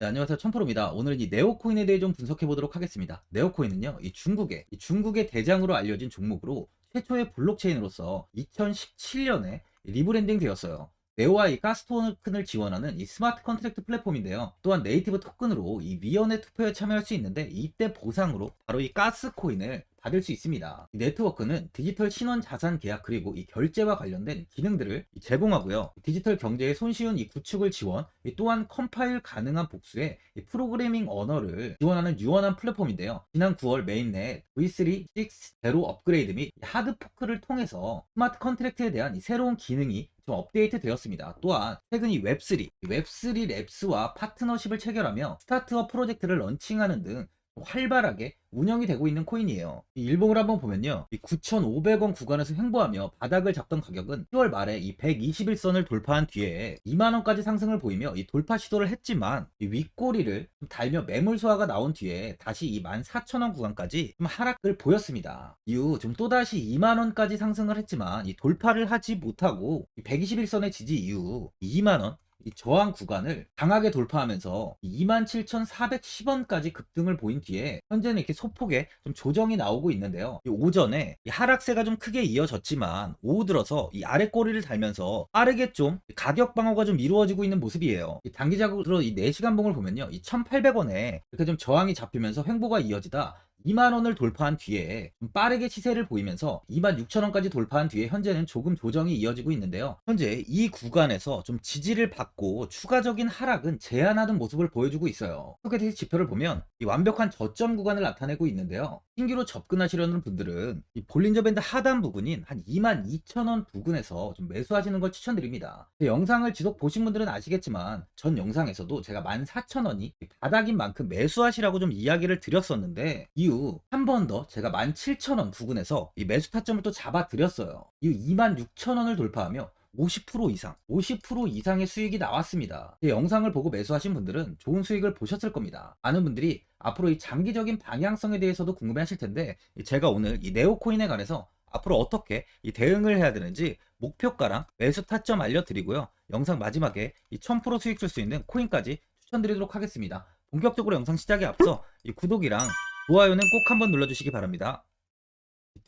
네, 안녕하세요. 천프로입니다. 오늘은 이 네오코인에 대해 좀 분석해 보도록 하겠습니다. 네오코인은요, 이 중국의 대장으로 알려진 종목으로 최초의 블록체인으로서 2017년에 리브랜딩 되었어요. 네오와 이 가스토큰을 지원하는 이 스마트 컨트랙트 플랫폼인데요. 또한 네이티브 토큰으로 이 위원회 투표에 참여할 수 있는데 이때 보상으로 바로 이 가스코인을 받을 수 있습니다. 이 네트워크는 디지털 신원 자산 계약 그리고 이 결제와 관련된 기능들을 제공하고요. 디지털 경제의 손쉬운 이 구축을 지원, 또한 컴파일 가능한 복수의 이 프로그래밍 언어를 지원하는 유연한 플랫폼인데요. 지난 9월 메인넷 V3, 6, 제로 업그레이드 및 하드 포크를 통해서 스마트 컨트랙트에 대한 이 새로운 기능이 좀 업데이트 되었습니다. 또한 최근 이 웹3 랩스와 파트너십을 체결하며 스타트업 프로젝트를 런칭하는 등 활발하게 운영이 되고 있는 코인이에요. 이 일봉을 한번 보면요. 이 9,500원 구간에서 횡보하며 바닥을 잡던 가격은 10월 말에 이 121선을 돌파한 뒤에 2만원까지 상승을 보이며 이 돌파 시도를 했지만 이 윗꼬리를 좀 달며 매물 소화가 나온 뒤에 다시 이 14,000원 구간까지 좀 하락을 보였습니다. 이후 좀 또다시 2만원까지 상승을 했지만 이 돌파를 하지 못하고 121선의 지지 이후 2만원 이 저항 구간을 강하게 돌파하면서 27,410원까지 급등을 보인 뒤에 현재는 이렇게 소폭의 좀 조정이 나오고 있는데요. 이 오전에 이 하락세가 좀 크게 이어졌지만 오후 들어서 이 아래 꼬리를 달면서 빠르게 좀 가격 방어가 좀 이루어지고 있는 모습이에요. 이 단기적으로 이 4시간 봉을 보면요. 이 1,800원에 이렇게 좀 저항이 잡히면서 횡보가 이어지다 2만원을 돌파한 뒤에 좀 빠르게 시세를 보이면서 26,000원까지 돌파한 뒤에 현재는 조금 조정이 이어지고 있는데요. 현재 이 구간에서 좀 지지를 받고 추가적인 하락은 제한하는 모습을 보여주고 있어요. 소개팅 지표를 보면 이 완벽한 저점 구간을 나타내고 있는데요. 신규로 접근하시려는 분들은 이 볼린저 밴드 하단 부근인 한 22,000원 부근에서 좀 매수하시는 걸 추천드립니다. 영상을 지속 보신 분들은 아시겠지만 전 영상에서도 제가 14,000원이 바닥인 만큼 매수하시라고 좀 이야기를 드렸었는데 이후 한 번 더 제가 17,000원 부근에서 이 매수 타점을 또 잡아 드렸어요. 이후 26,000원을 돌파하며 50% 이상의 수익이 나왔습니다. 이 영상을 보고 매수하신 분들은 좋은 수익을 보셨을 겁니다. 많은 분들이 앞으로 이 장기적인 방향성에 대해서도 궁금해 하실 텐데 제가 오늘 이 네오코인에 관해서 앞으로 어떻게 이 대응을 해야 되는지 목표가랑 매수 타점 알려드리고요. 영상 마지막에 이 1000% 수익 줄 수 있는 코인까지 추천드리도록 하겠습니다. 본격적으로 영상 시작에 앞서 이 구독이랑 좋아요는 꼭 한번 눌러주시기 바랍니다.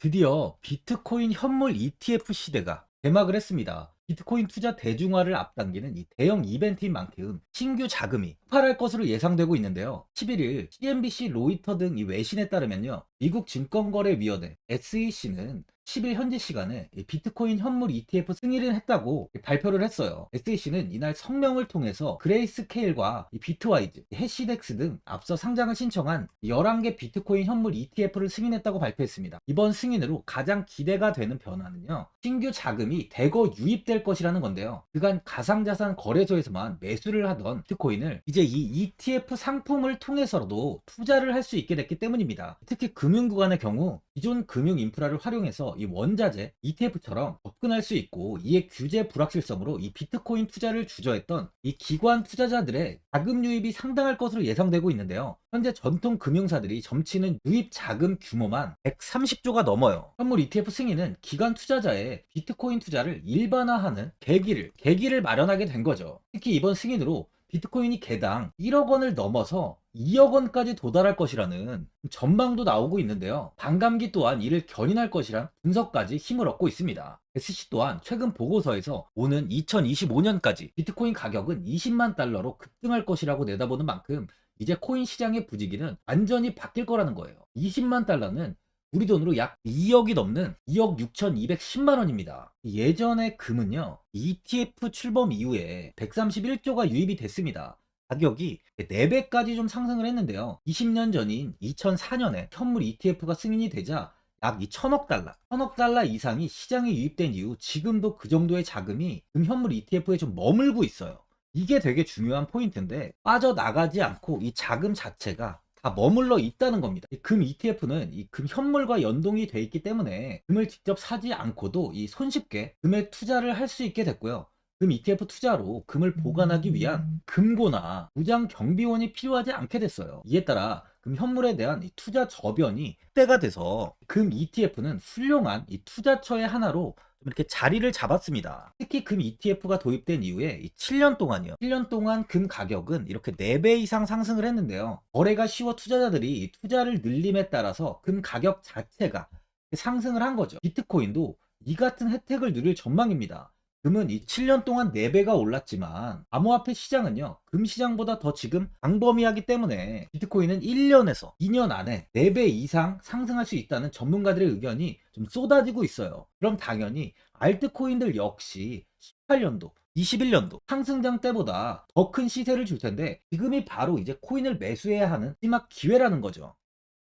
드디어 비트코인 현물 ETF 시대가 개막을 했습니다. 비트코인 투자 대중화를 앞당기는 이 대형 이벤트인 만큼 신규 자금이 폭발할 것으로 예상되고 있는데요. 11일 CNBC, 로이터 등 이 외신에 따르면요. 미국 증권거래위원회 SEC는 10일 현지 시간에 비트코인 현물 ETF 승인을 했다고 발표를 했어요. SEC는 이날 성명을 통해서 그레이스케일과 비트와이즈, 해시덱스 등 앞서 상장을 신청한 11개 비트코인 현물 ETF를 승인했다고 발표했습니다. 이번 승인으로 가장 기대가 되는 변화는요. 신규 자금이 대거 유입될 것이라는 건데요. 그간 가상자산 거래소에서만 매수를 하던 비트코인을 이제 이 ETF 상품을 통해서도 투자를 할 수 있게 됐기 때문입니다. 특히 금융구간의 경우 기존 금융 인프라를 활용해서 이 원자재 ETF처럼 접근할 수 있고 이에 규제 불확실성으로 이 비트코인 투자를 주저했던 이 기관 투자자들의 자금 유입이 상당할 것으로 예상되고 있는데요. 현재 전통 금융사들이 점치는 유입 자금 규모만 130조가 넘어요. 현물 ETF 승인은 기관 투자자의 비트코인 투자를 일반화하는 계기를 마련하게 된 거죠. 특히 이번 승인으로 비트코인이 개당 1억 원을 넘어서 2억 원까지 도달할 것이라는 전망도 나오고 있는데요. 반감기 또한 이를 견인할 것이란 분석까지 힘을 얻고 있습니다. SC 또한 최근 보고서에서 오는 2025년까지 비트코인 가격은 20만 달러로 급등할 것이라고 내다보는 만큼 이제 코인 시장의 부지기는 완전히 바뀔 거라는 거예요. 20만 달러는 우리 돈으로 약 2억이 넘는 2억 6,210만 원입니다. 예전의 금은요, ETF 출범 이후에 131조가 유입이 됐습니다. 가격이 4배까지 좀 상승을 했는데요. 20년 전인 2004년에 현물 ETF가 승인이 되자 약 1,000억 달러 이상이 시장에 유입된 이후 지금도 그 정도의 자금이 금현물 ETF에 좀 머물고 있어요. 이게 되게 중요한 포인트인데 빠져나가지 않고 이 자금 자체가 다 머물러 있다는 겁니다. 금 ETF는 이 금 현물과 연동이 돼 있기 때문에 금을 직접 사지 않고도 이 손쉽게 금에 투자를 할 수 있게 됐고요. 금 ETF 투자로 금을 보관하기 위한 금고나 무장 경비원이 필요하지 않게 됐어요. 이에 따라 금 현물에 대한 이 투자 저변이 확대가 돼서 금 ETF는 훌륭한 이 투자처의 하나로 이렇게 자리를 잡았습니다. 특히 금 ETF가 도입된 이후에 이 7년 동안이요. 7년 동안 금 가격은 이렇게 4배 이상 상승을 했는데요. 거래가 쉬워 투자자들이 이 투자를 늘림에 따라서 금 가격 자체가 상승을 한 거죠. 비트코인도 이 같은 혜택을 누릴 전망입니다. 금은 이 7년 동안 4배가 올랐지만 암호화폐 시장은요, 금 시장보다 더 지금 광범위하기 때문에 비트코인은 1년에서 2년 안에 4배 이상 상승할 수 있다는 전문가들의 의견이 좀 쏟아지고 있어요. 그럼 당연히 알트코인들 역시 18년도 21년도 상승장 때보다 더 큰 시세를 줄 텐데, 지금이 바로 이제 코인을 매수해야 하는 마지막 기회라는 거죠.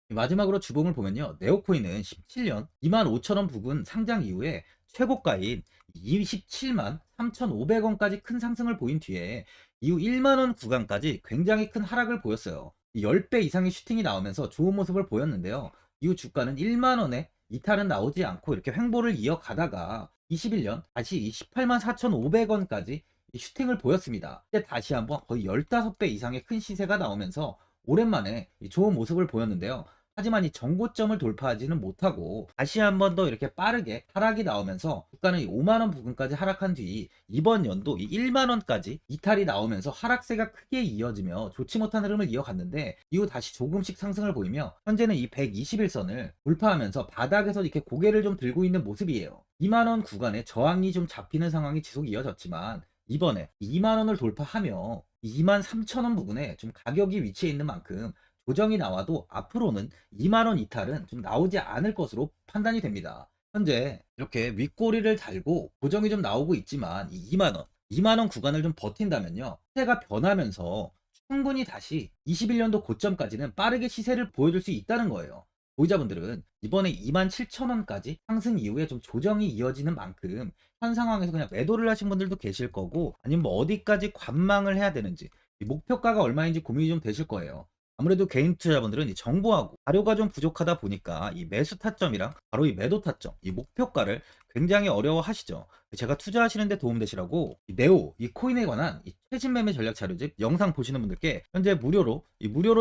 마지막으로 주봉을 보면요, 네오코인은 17년 25,000원 부근 상장 이후에 최고가인 27만 3,500원까지 큰 상승을 보인 뒤에 이후 1만원 구간까지 굉장히 큰 하락을 보였어요. 10배 이상의 슈팅이 나오면서 좋은 모습을 보였는데요. 이후 주가는 1만원에 이탈은 나오지 않고 이렇게 횡보를 이어가다가 21년 다시 18만 4,500원까지 슈팅을 보였습니다. 이때 다시 한번 거의 15배 이상의 큰 시세가 나오면서 오랜만에 좋은 모습을 보였는데요. 하지만 이 정고점을 돌파하지는 못하고 다시 한 번 더 이렇게 빠르게 하락이 나오면서 주가는 5만원 부근까지 하락한 뒤 이번 연도 이 1만원까지 이탈이 나오면서 하락세가 크게 이어지며 좋지 못한 흐름을 이어갔는데, 이후 다시 조금씩 상승을 보이며 현재는 이 121선을 돌파하면서 바닥에서 이렇게 고개를 좀 들고 있는 모습이에요. 2만원 구간에 저항이 좀 잡히는 상황이 지속 이어졌지만, 이번에 2만원을 돌파하며 23,000원 부근에 좀 가격이 위치해 있는 만큼 조정이 나와도 앞으로는 2만원 이탈은 좀 나오지 않을 것으로 판단이 됩니다. 현재 이렇게 윗꼬리를 달고 고정이 좀 나오고 있지만, 이 2만원 구간을 좀 버틴다면요, 시세가 변하면서 충분히 다시 21년도 고점까지는 빠르게 시세를 보여줄 수 있다는 거예요. 보유자분들은 이번에 27,000원까지 상승 이후에 좀 조정이 이어지는 만큼 현 상황에서 그냥 매도를 하신 분들도 계실 거고, 아니면 뭐 어디까지 관망을 해야 되는지, 이 목표가가 얼마인지 고민이 좀 되실 거예요. 아무래도 개인 투자자분들은 이 정보하고 자료가 좀 부족하다 보니까 이 매수 타점이랑 바로 이 매도 타점, 이 목표가를 굉장히 어려워하시죠. 제가 투자하시는데 도움되시라고 이 네오, 이 코인에 관한 이 최신 매매 전략 자료집 영상 보시는 분들께 현재 무료로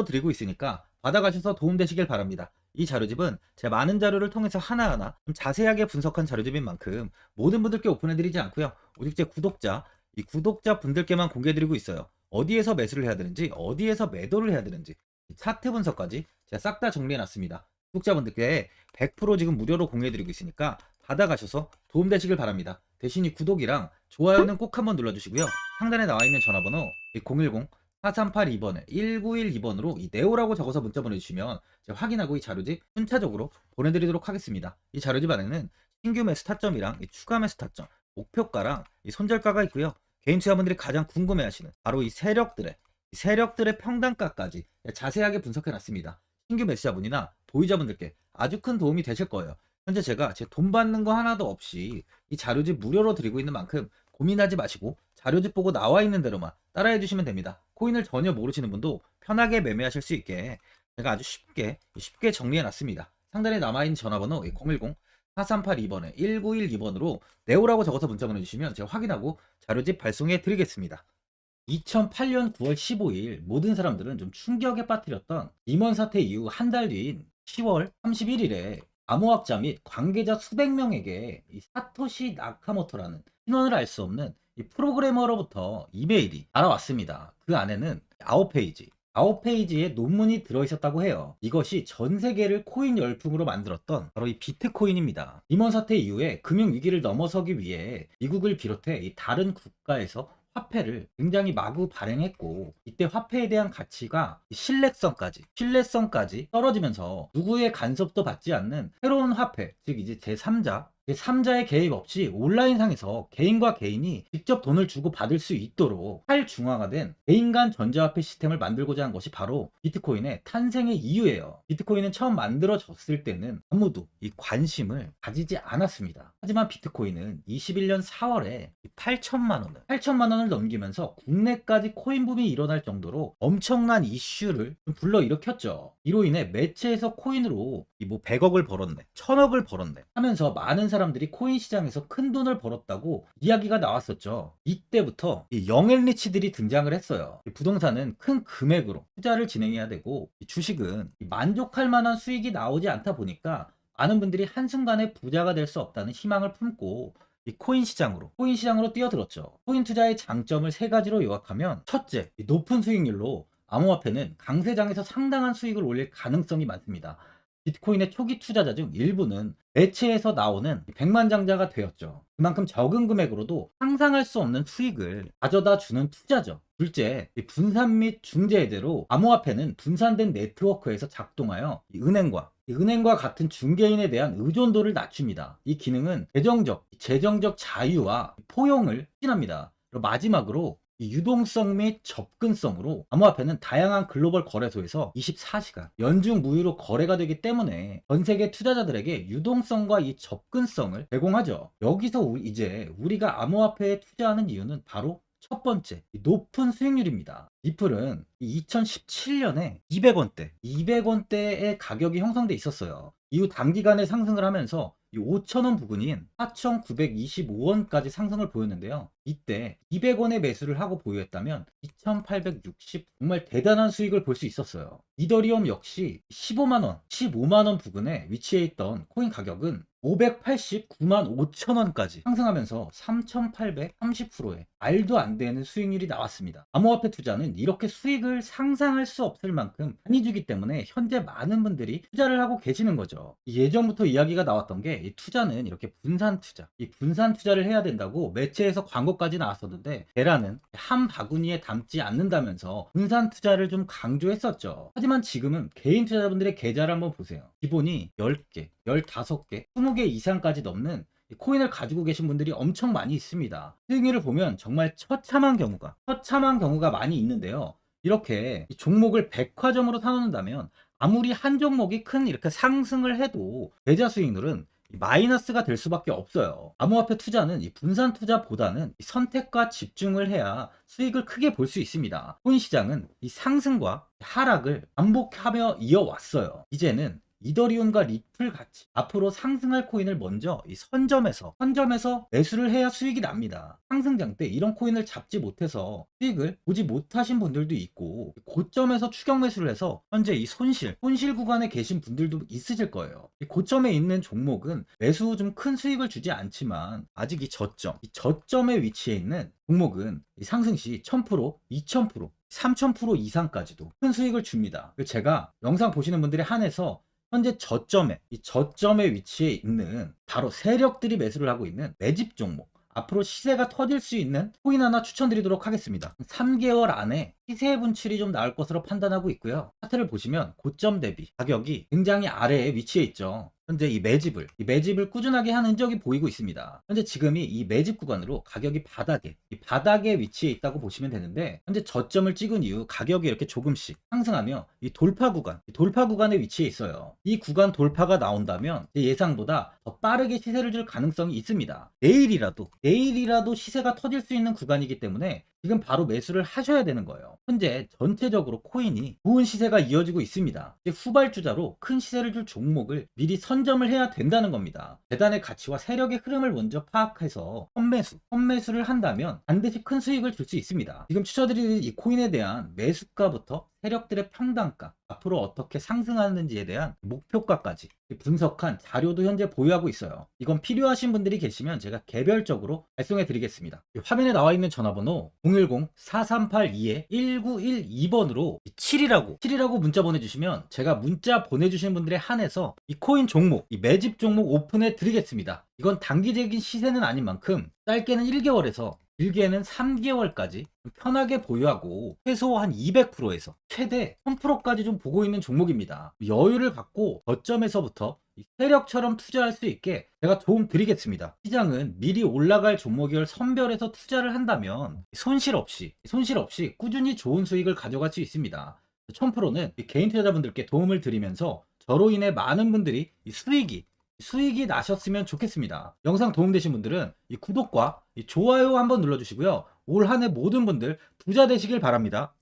드리고 있으니까 받아가셔서 도움되시길 바랍니다. 이 자료집은 제 많은 자료를 통해서 하나하나 좀 자세하게 분석한 자료집인 만큼 모든 분들께 오픈해드리지 않고요, 오직 제 이 구독자 분들께만 공개해드리고 있어요. 어디에서 매수를 해야 되는지, 어디에서 매도를 해야 되는지, 차트 분석까지 제가 싹 다 정리해놨습니다. 구독자분들께 100% 지금 무료로 공유해드리고 있으니까 받아가셔서 도움되시길 바랍니다. 대신 이 구독이랑 좋아요는 꼭 한번 눌러주시고요. 상단에 나와있는 전화번호 010-4382번에 1912번으로 이 네오라고 적어서 문자 보내주시면 제가 확인하고 이 자료집 순차적으로 보내드리도록 하겠습니다. 이 자료집 안에는 신규 매수 타점이랑 이 추가 매수 타점, 목표가랑 이 손절가가 있고요. 개인 투자분들이 가장 궁금해하시는 바로 이 세력들의 평단가까지 자세하게 분석해 놨습니다. 신규 매수자분이나 보유자분들께 아주 큰 도움이 되실 거예요. 현재 제가 제 돈 받는 거 하나도 없이 이 자료집 무료로 드리고 있는 만큼 고민하지 마시고 자료집 보고 나와 있는 대로만 따라해 주시면 됩니다. 코인을 전혀 모르시는 분도 편하게 매매하실 수 있게 제가 아주 쉽게 정리해 놨습니다. 상단에 남아있는 전화번호 010-4382번에 1912번으로 네오라고 적어서 문자 보내주시면 제가 확인하고 자료집 발송해 드리겠습니다. 2008년 9월 15일 모든 사람들은 좀 충격에 빠뜨렸던 리먼 사태 이후 한 달 뒤인 10월 31일에 암호학자 및 관계자 수백 명에게 이 사토시 나카모토라는 신원을 알 수 없는 이 프로그래머로부터 이메일이 날아왔습니다. 그 안에는 9페이지의 논문이 들어있었다고 해요. 이것이 전 세계를 코인 열풍으로 만들었던 바로 이 비트코인입니다. 리먼 사태 이후에 금융위기를 넘어서기 위해 미국을 비롯해 이 다른 국가에서 화폐를 굉장히 마구 발행했고, 이때 화폐에 대한 가치가 신뢰성까지 떨어지면서 누구의 간섭도 받지 않는 새로운 화폐, 즉 이제 제3자의 개입 없이 온라인상에서 개인과 개인이 직접 돈을 주고 받을 수 있도록 탈중앙화된 개인 간 전자화폐 시스템을 만들고자 한 것이 바로 비트코인의 탄생의 이유예요. 비트코인은 처음 만들어졌을 때는 아무도 이 관심을 가지지 않았습니다. 하지만 비트코인은 21년 4월에 8천만 원을 넘기면서 국내까지 코인 붐이 일어날 정도로 엄청난 이슈를 불러일으켰죠. 이로 인해 매체에서 코인으로 100억을 벌었네, 1000억을 벌었네 하면서 많은 사람들이 코인 시장에서 큰 돈을 벌었다고 이야기가 나왔었죠. 이때부터 이 영앤리치들이 등장을 했어요. 부동산은 큰 금액으로 투자를 진행해야 되고, 주식은 만족할 만한 수익이 나오지 않다 보니까 많은 분들이 한순간에 부자가 될 수 없다는 희망을 품고 이 코인 시장으로 뛰어들었죠. 코인 투자의 장점을 세 가지로 요약하면, 첫째, 이 높은 수익률로 암호화폐는 강세장에서 상당한 수익을 올릴 가능성이 많습니다. 비트코인의 초기 투자자 중 일부는 매체에서 나오는 백만장자가 되었죠. 그만큼 적은 금액으로도 상상할 수 없는 수익을 가져다 주는 투자죠. 둘째, 이 분산 및 중재제로 암호화폐는 분산된 네트워크에서 작동하여 이 은행과 같은 중개인에 대한 의존도를 낮춥니다. 이 기능은 재정적 자유와 포용을 추진합니다. 그리고 마지막으로 이 유동성 및 접근성으로 암호화폐는 다양한 글로벌 거래소에서 24시간 연중 무휴로 거래가 되기 때문에 전 세계 투자자들에게 유동성과 이 접근성을 제공하죠. 여기서 이제 우리가 암호화폐에 투자하는 이유는 바로 첫 번째, 이 높은 수익률입니다. 리플은 2017년에 200원대의 가격이 형성돼 있었어요. 이후 단기간에 상승을 하면서 이 5,000원 부근인 4,925원까지 상승을 보였는데요. 이때 200원의 매수를 하고 보유했다면 2,860, 정말 대단한 수익을 볼 수 있었어요. 이더리움 역시 15만원 부근에 위치해 있던 코인 가격은 589만 5천원까지 상승하면서 3,830%의 말도 안 되는 수익률이 나왔습니다. 암호화폐 투자는 이렇게 수익을 상상할 수 없을 만큼 많이 주기 때문에 현재 많은 분들이 투자를 하고 계시는 거죠. 예전부터 이야기가 나왔던 게 이 투자는 이렇게 이 분산 투자를 해야 된다고 매체에서 광고까지 나왔었는데, 테라는 한 바구니에 담지 않는다면서 분산 투자를 좀 강조했었죠. 하지만 지금은 개인 투자자분들의 계좌를 한번 보세요. 기본이 10개, 15개, 20개 이상까지 넘는 코인을 가지고 계신 분들이 엄청 많이 있습니다. 수익률을 보면 정말 처참한 경우가 많이 있는데요. 이렇게 종목을 백화점으로 사놓는다면 아무리 한 종목이 큰 이렇게 상승을 해도 계좌 수익률은 마이너스가 될 수밖에 없어요. 암호화폐 투자는 이 분산 투자보다는 이 선택과 집중을 해야 수익을 크게 볼 수 있습니다. 코인 시장은 이 상승과 하락을 반복하며 이어왔어요. 이제는 이더리움과 리플 같이 앞으로 상승할 코인을 먼저 이 선점에서 매수를 해야 수익이 납니다. 상승장 때 이런 코인을 잡지 못해서 수익을 보지 못하신 분들도 있고, 고점에서 추격 매수를 해서 현재 이 손실 구간에 계신 분들도 있으실 거예요. 이 고점에 있는 종목은 매수 후 좀 큰 수익을 주지 않지만, 아직 이 저점에 위치해 있는 종목은 이 상승 시 1000%, 2000%, 3000% 이상까지도 큰 수익을 줍니다. 제가 영상 보시는 분들에 한해서 현재 저점에 위치해 있는 바로 세력들이 매수를 하고 있는 매집 종목, 앞으로 시세가 터질 수 있는 코인 하나 추천드리도록 하겠습니다. 3개월 안에 시세 분출이 좀 나올 것으로 판단하고 있고요. 차트를 보시면 고점 대비 가격이 굉장히 아래에 위치해 있죠. 현재 이 매집을 꾸준하게 한 흔적이 보이고 있습니다. 현재 지금이 이 매집 구간으로 가격이 바닥에 위치해 있다고 보시면 되는데, 현재 저점을 찍은 이후 가격이 이렇게 조금씩 상승하며 이 돌파 구간에 위치해 있어요. 이 구간 돌파가 나온다면 제 예상보다 더 빠르게 시세를 줄 가능성이 있습니다. 내일이라도 시세가 터질 수 있는 구간이기 때문에 지금 바로 매수를 하셔야 되는 거예요. 현재 전체적으로 코인이 좋은 시세가 이어지고 있습니다. 이제 후발주자로 큰 시세를 줄 종목을 미리 선점을 해야 된다는 겁니다. 재단의 가치와 세력의 흐름을 먼저 파악해서 선매수를 한다면 반드시 큰 수익을 줄 수 있습니다. 지금 추천드리는 이 코인에 대한 매수가부터 세력들의 평단가, 앞으로 어떻게 상승하는지에 대한 목표가까지 분석한 자료도 현재 보유하고 있어요. 이건 필요하신 분들이 계시면 제가 개별적으로 발송해 드리겠습니다. 화면에 나와 있는 전화번호 010-4382-1912번으로 7이라고 문자 보내주시면 제가 문자 보내주신 분들에 한해서 이 코인 종목, 이 매집 종목 오픈해 드리겠습니다. 이건 단기적인 시세는 아닌 만큼 짧게는 1개월에서 길게는 3개월까지 편하게 보유하고 최소 한 200%에서 최대 1000%까지 좀 보고 있는 종목입니다. 여유를 갖고 저점에서부터 세력처럼 투자할 수 있게 제가 도움 드리겠습니다. 시장은 미리 올라갈 종목을 선별해서 투자를 한다면 손실 없이 꾸준히 좋은 수익을 가져갈 수 있습니다. 1000%는 개인 투자자분들께 도움을 드리면서 저로 인해 많은 분들이 수익이 나셨으면 좋겠습니다. 영상 도움되신 분들은 이 구독과 이 좋아요 한번 눌러주시고요. 올 한 해 모든 분들 부자 되시길 바랍니다.